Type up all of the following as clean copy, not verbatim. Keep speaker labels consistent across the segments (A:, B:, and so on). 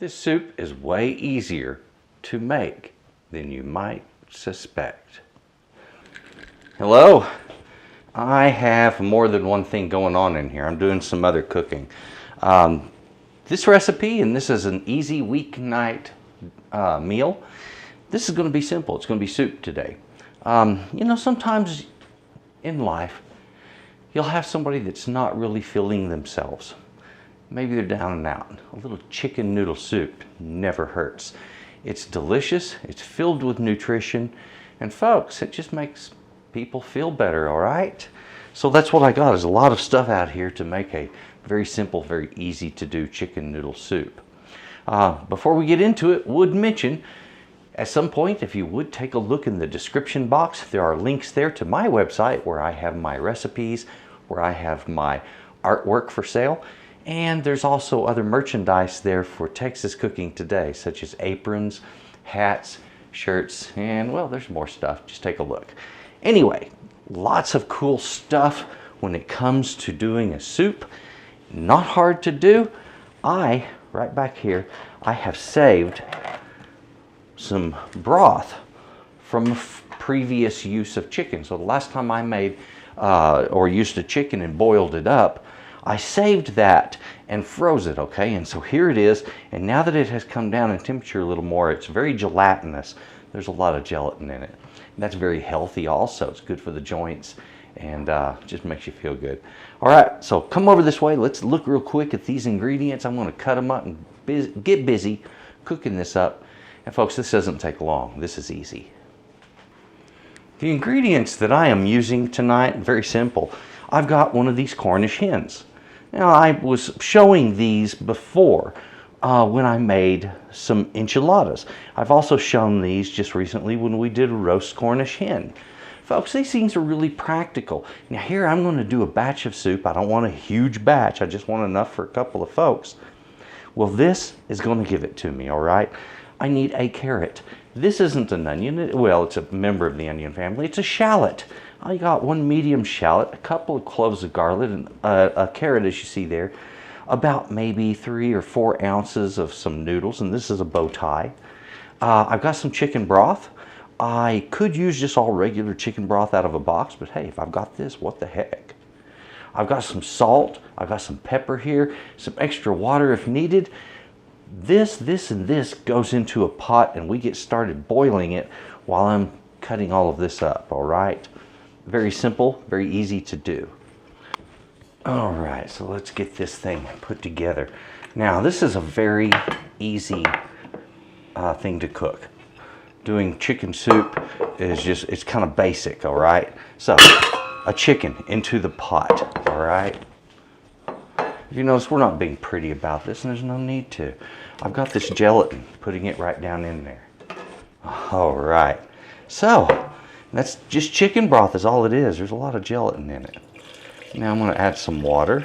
A: This soup is way easier to make than you might suspect. Hello, I have more than one thing going on in here. I'm doing some other cooking. This recipe, and this is an easy weeknight meal. This is going to be simple. It's going to be soup today. You know, sometimes in life, you'll have somebody that's not really feeling themselves. Maybe they're down and out. A little chicken noodle soup never hurts. It's delicious, it's filled with nutrition, and folks, it just makes people feel better, all right? So that's what I got, is a lot of stuff out here to make a very simple, very easy to do chicken noodle soup. Before we get into it, would mention, at some point, if you would take a look in the description box, there are links there to my website where I have my recipes, where I have my artwork for sale. And there's also other merchandise there for Texas cooking today, such as aprons, hats, shirts, and well, there's more stuff. Just take a look. Anyway, lots of cool stuff when it comes to doing a soup. Not hard to do. Right back here, I have saved some broth from previous use of chicken. So the last time I made or used a chicken and boiled it up, I saved that and froze it, okay? And so here it is, and now that it has come down in temperature a little more, it's very gelatinous. There's a lot of gelatin in it. And that's very healthy also. It's good for the joints and just makes you feel good. All right, so come over this way. Let's look real quick at these ingredients. I'm gonna cut them up and get busy cooking this up. And folks, this doesn't take long. This is easy. The ingredients that I am using tonight, very simple. I've got one of these Cornish hens. Now, I was showing these before when I made some enchiladas. I've also shown these just recently when we did a roast Cornish hen. Folks, these things are really practical. Now here I'm going to do a batch of soup. I don't want a huge batch. I just want enough for a couple of folks. Well, this is going to give it to me, all right? I need a carrot. This isn't an onion. Well, it's a member of the onion family. It's a shallot. I got one medium shallot, a couple of cloves of garlic, and a carrot, as you see there, about maybe 3 or 4 ounces of some noodles, and this is a bow tie. I've got some chicken broth. I could use just all regular chicken broth out of a box, but hey, if I've got this, what the heck? I've got some salt. I've got some pepper here, some extra water if needed. This, and this goes into a pot, and we get started boiling it while I'm cutting all of this up, all right? Very simple, very easy to do. All right, so let's get this thing put together. Now, this is a very easy thing to cook. Doing chicken soup is just, it's kind of basic, all right? So, a chicken into the pot, all right? You notice we're not being pretty about this, and there's no need to. I've got this gelatin, putting it right down in there. All right, so that's just chicken broth is all it is. There's a lot of gelatin in it. Now I'm going to add some water.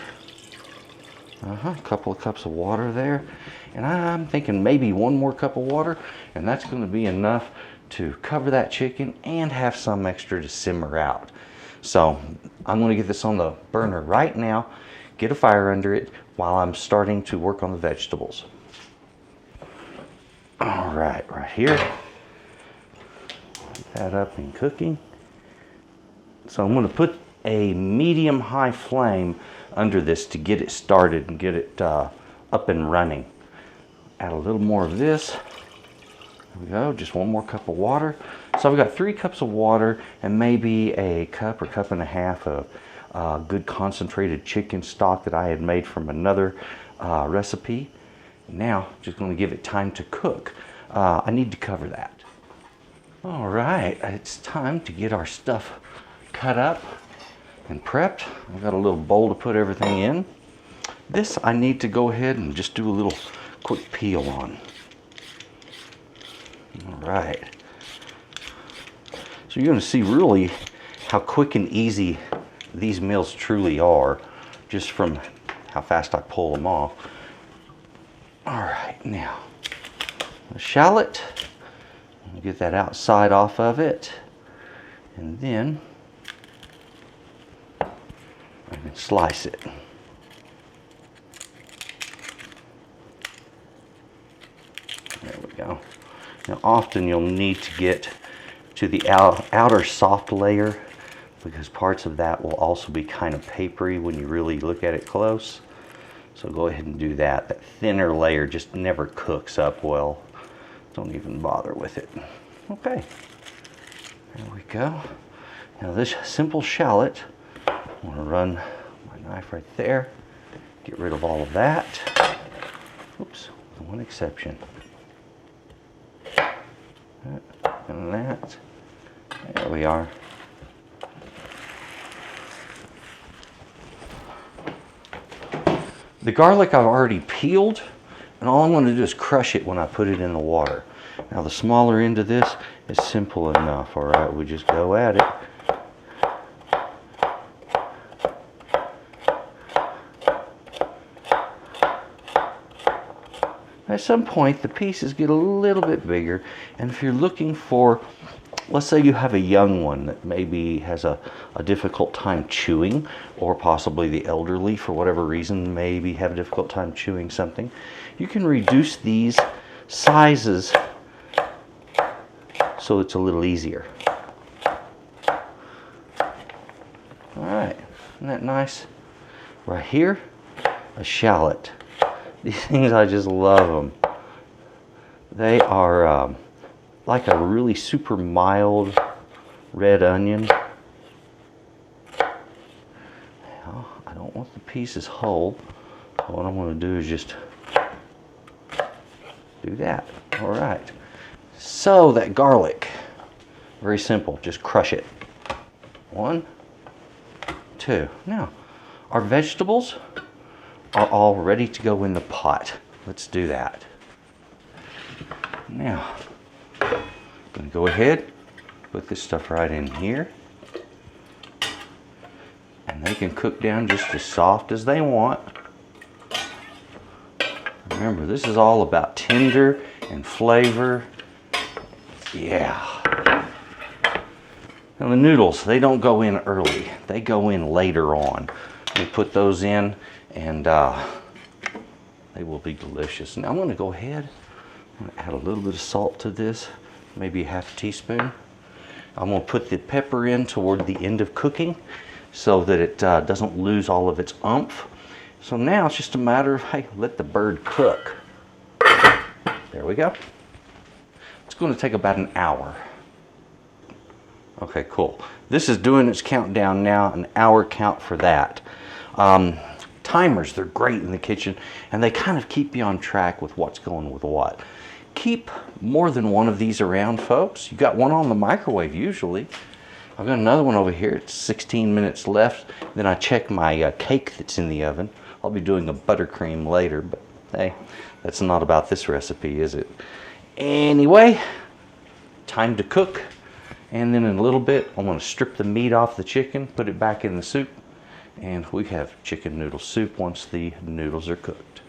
A: A couple of cups of water there. And I'm thinking maybe 1 more cup of water, and that's going to be enough to cover that chicken and have some extra to simmer out. So I'm going to get this on the burner right now, get a fire under it while I'm starting to work on the vegetables. All right, right here. Put that up and cooking. So I'm going to put a medium-high flame under this to get it started and get it up and running. Add a little more of this. There we go, just 1 more cup of water. So I've got 3 cups of water and maybe a cup or cup and a half of good concentrated chicken stock that I had made from another recipe. Now, just going to give it time to cook. I need to cover that. All right, it's time to get our stuff cut up and prepped. I've got a little bowl to put everything in. This I need to go ahead and just do a little quick peel on. All right. So you're going to see really how quick and easy these meals truly are, just from how fast I pull them off. All right, now the shallot, get that outside off of it, and then I can slice it. Now often you'll need to get to the outer soft layer, because parts of that will also be kind of papery when you really look at it close. So go ahead and do that. That thinner layer just never cooks up well. Don't even bother with it. Okay, there we go. Now this simple shallot, I'm going to run my knife right there, get rid of all of that. Oops, one exception. And that. There we are. The garlic I've already peeled, and all I'm going to do is crush it when I put it in the water. Now the smaller end of this is simple enough, alright? We just go at it. At some point the pieces get a little bit bigger, and if you're looking for, let's say you have a young one that maybe has a difficult time chewing, or possibly the elderly for whatever reason maybe have a difficult time chewing something, you can reduce these sizes so it's a little easier. Alright, isn't that nice? Right here, a shallot. These things, I just love them. They are like a really super mild red onion. Now, I don't want the pieces whole. What I'm going to do is just do that. All right. So that garlic, very simple. Just crush it. 1, 2. Now, our vegetables are all ready to go in the pot. Let's do that. Now, I'm going to go ahead, put this stuff right in here. And they can cook down just as soft as they want. Remember, this is all about tender and flavor. Yeah. Now the noodles, they don't go in early. They go in later on. We put those in, and they will be delicious. Now I'm going to go ahead and add a little bit of salt to this, maybe a half a teaspoon. I'm going to put the pepper in toward the end of cooking so that it doesn't lose all of its oomph. So now it's just a matter of, hey, let the bird cook. There we go. It's going to take about an hour. Okay, cool. This is doing its countdown now, an hour count for that. Timers, they're great in the kitchen, and they kind of keep you on track with what's going with what. Keep more than one of these around, folks. You got one on the microwave usually. I've got another one over here. It's 16 minutes left. Then I check my cake that's in the oven. I'll be doing a buttercream later, but hey, that's not about this recipe, is it? Anyway, time to cook. And then in a little bit, I'm going to strip the meat off the chicken, put it back in the soup, and we have chicken noodle soup once the noodles are cooked.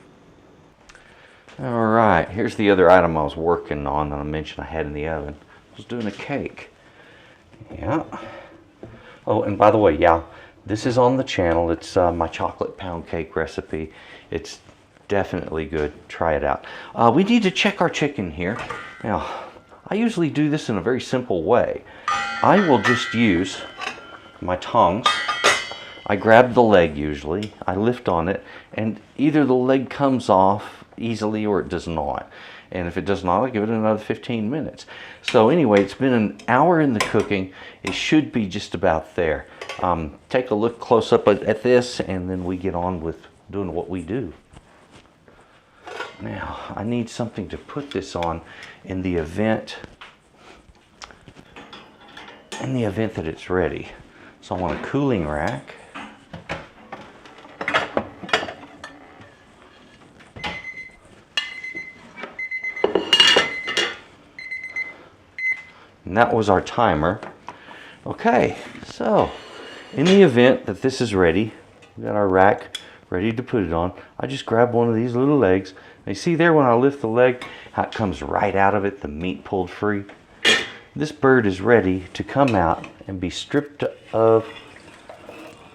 A: All right, here's the other item I was working on that I mentioned I had in the oven. I was doing a cake. Yeah. Oh, and by the way, yeah, this is on the channel. It's my chocolate pound cake recipe. It's definitely good. Try it out. We need to check our chicken here. Now, I usually do this in a very simple way. I will just use my tongs. I grab the leg usually. I lift on it, and either the leg comes off easily or it does not. And if it does not, I'll give it another 15 minutes. So anyway, it's been an hour in the cooking. It should be just about there. Take a look close up at this, and then we get on with doing what we do. Now, I need something to put this on in the event that it's ready. So I want a cooling rack. And that was our timer. Okay, so in the event that this is ready, we got our rack ready to put it on. I just grab one of these little legs. And you see there when I lift the leg, how it comes right out of it, the meat pulled free. This bird is ready to come out and be stripped of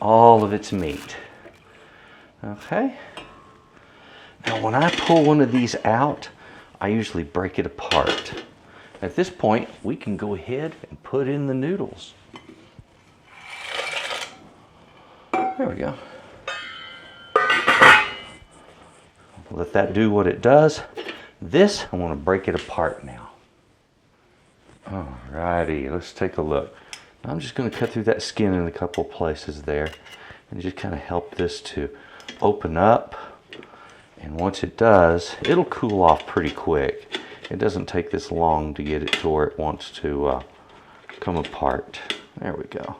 A: all of its meat. Okay. Now when I pull one of these out, I usually break it apart. At this point, we can go ahead and put in the noodles. There we go. Let that do what it does. This, I want to break it apart now. Alrighty, let's take a look. I'm just going to cut through that skin in a couple places there and just kind of help this to open up. And once it does, it'll cool off pretty quick. It doesn't take this long to get it to where it wants to come apart. There we go.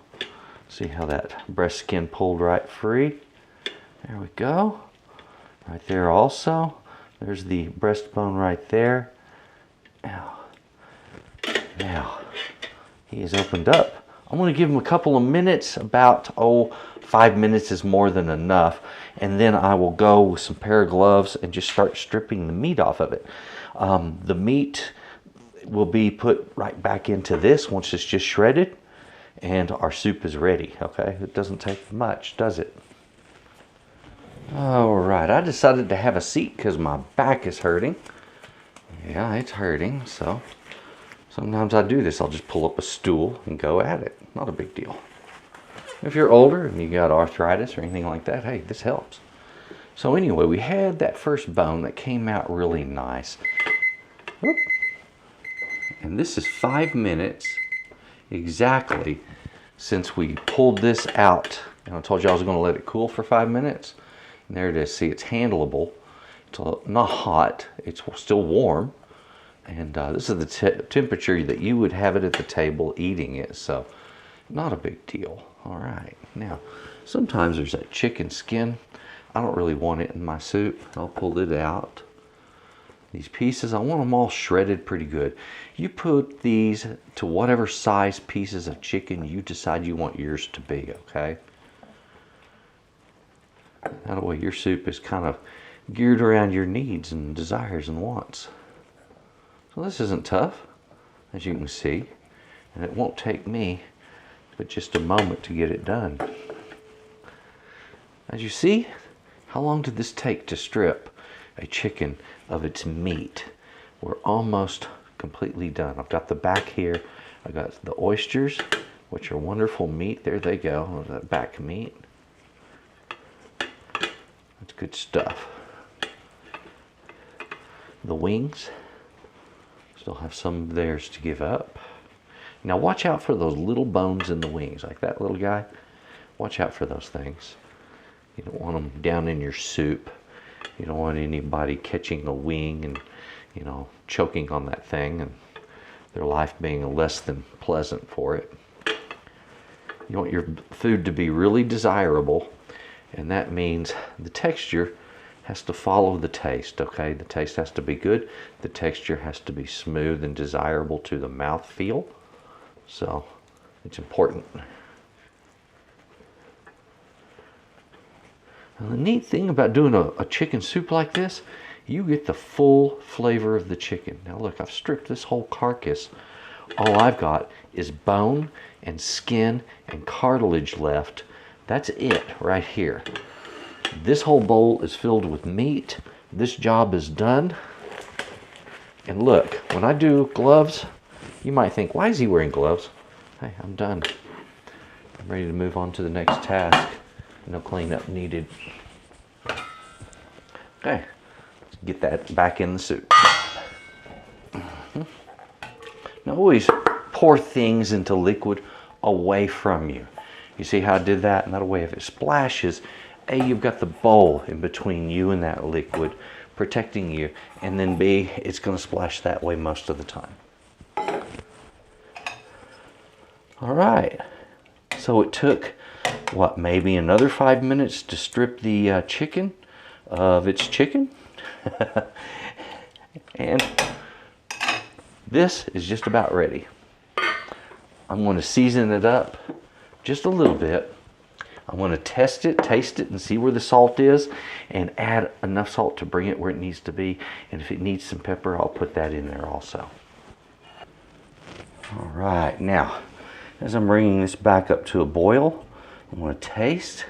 A: See how that breast skin pulled right free? There we go. Right there also. There's the breastbone right there. Now, he is opened up. I'm going to give him a couple of minutes, about 5 minutes is more than enough, and then I will go with some pair of gloves and just start stripping the meat off of it. The meat will be put right back into this once it's just shredded, and our soup is ready. Okay, it doesn't take much, does it? All right, I decided to have a seat because my back is hurting. Yeah, it's hurting, so sometimes I do this. I'll just pull up a stool and go at it. Not a big deal. If you're older and you got arthritis or anything like that, hey, this helps. So anyway, we had that first bone that came out really nice. Whoop. And this is 5 minutes exactly since we pulled this out. And I told you I was going to let it cool for 5 minutes. And there it is. See, it's handleable. It's not hot. It's still warm. And this is the temperature that you would have it at the table eating it. So not a big deal. All right. Now, sometimes there's that chicken skin. I don't really want it in my soup. I'll pull it out. These pieces, I want them all shredded pretty good. You put these to whatever size pieces of chicken you decide you want yours to be, okay? That way your soup is kind of geared around your needs and desires and wants. So this isn't tough, as you can see, and it won't take me but just a moment to get it done. As you see, how long did this take to strip a chicken of its meat? We're almost completely done. I've got the back here. I've got the oysters, which are wonderful meat. There they go, that back meat. That's good stuff. The wings, still have some of theirs to give up. Now watch out for those little bones in the wings, like that little guy. Watch out for those things. You don't want them down in your soup. You don't want anybody catching a wing and, you know, choking on that thing and their life being less than pleasant for it. You want your food to be really desirable, and that means the texture has to follow the taste, okay? The taste has to be good. The texture has to be smooth and desirable to the mouth feel. So it's important. And the neat thing about doing a chicken soup like this, you get the full flavor of the chicken. Now look, I've stripped this whole carcass. All I've got is bone and skin and cartilage left. That's it right here. This whole bowl is filled with meat. This job is done. And look, when I do gloves, you might think, why is he wearing gloves? Hey, I'm done. I'm ready to move on to the next task. No cleanup needed. Okay, let's get that back in the soup. Now always pour things into liquid away from you. You see how I did that? And that way if it splashes, A, you've got the bowl in between you and that liquid protecting you, and then B, it's going to splash that way most of the time. All right, so it took, what, maybe another 5 minutes to strip the chicken of its chicken. And this is just about ready. I'm going to season it up just a little bit. I'm going to test it, taste it, and see where the salt is, and add enough salt to bring it where it needs to be. And if it needs some pepper, I'll put that in there also. All right, now, as I'm bringing this back up to a boil, I'm going to taste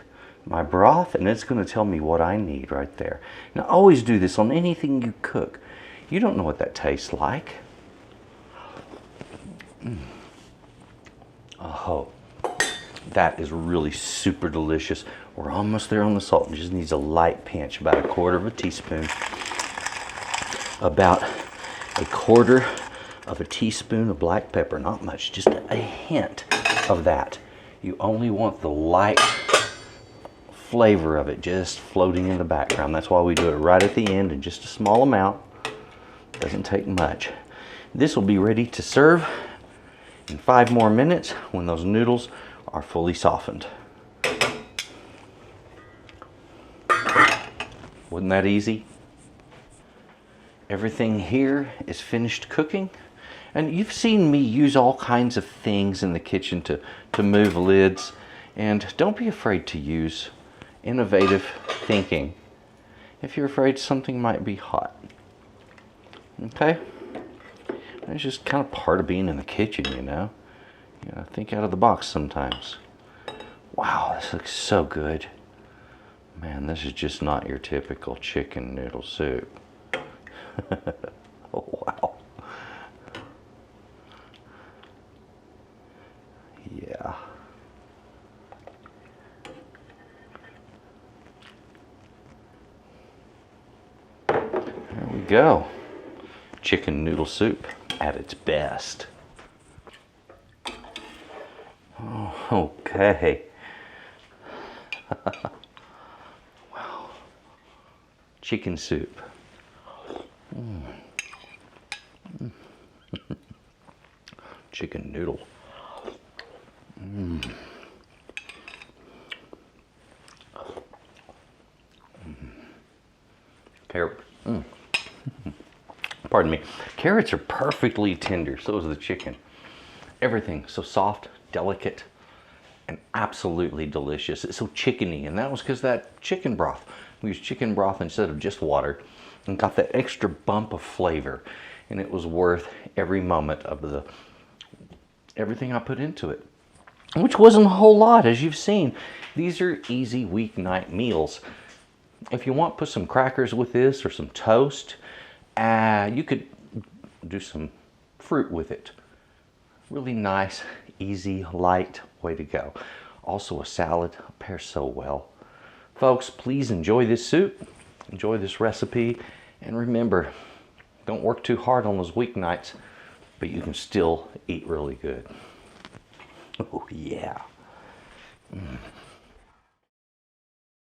A: my broth, and it's going to tell me what I need right there. Now, always do this on anything you cook. You don't know what that tastes like. Oh, that is really super delicious. We're almost there on the salt. It just needs a light pinch, about a quarter of a teaspoon. About a quarter of a teaspoon of black pepper. Not much, just a hint of that. You only want the light flavor of it just floating in the background. That's why we do it right at the end in just a small amount. Doesn't take much. This will be ready to serve in 5 more minutes when those noodles are fully softened. Wasn't that easy? Everything here is finished cooking. And you've seen me use all kinds of things in the kitchen to move lids. And don't be afraid to use innovative thinking if you're afraid something might be hot. Okay? It's just kind of part of being in the kitchen, you know? You gotta think out of the box sometimes. Wow, this looks so good. Man, this is just not your typical chicken noodle soup. Oh, wow. Yeah. There we go. Chicken noodle soup at its best. Oh, okay. Wow. Chicken soup. Chicken noodle. Carrot. Pardon me. Carrots are perfectly tender. So is the chicken. Everything so soft, delicate, and absolutely delicious. It's so chickeny, and that was because that chicken broth. We used chicken broth instead of just water, and got that extra bump of flavor, and it was worth every moment of everything I put into it, which wasn't a whole lot, as you've seen. These are easy weeknight meals. If you want, put some crackers with this or some toast. You could do some fruit with it. Really nice, easy, light way to go. Also a salad pairs so well. Folks, please enjoy this soup, enjoy this recipe, and remember, don't work too hard on those weeknights, but you can still eat really good. Oh yeah.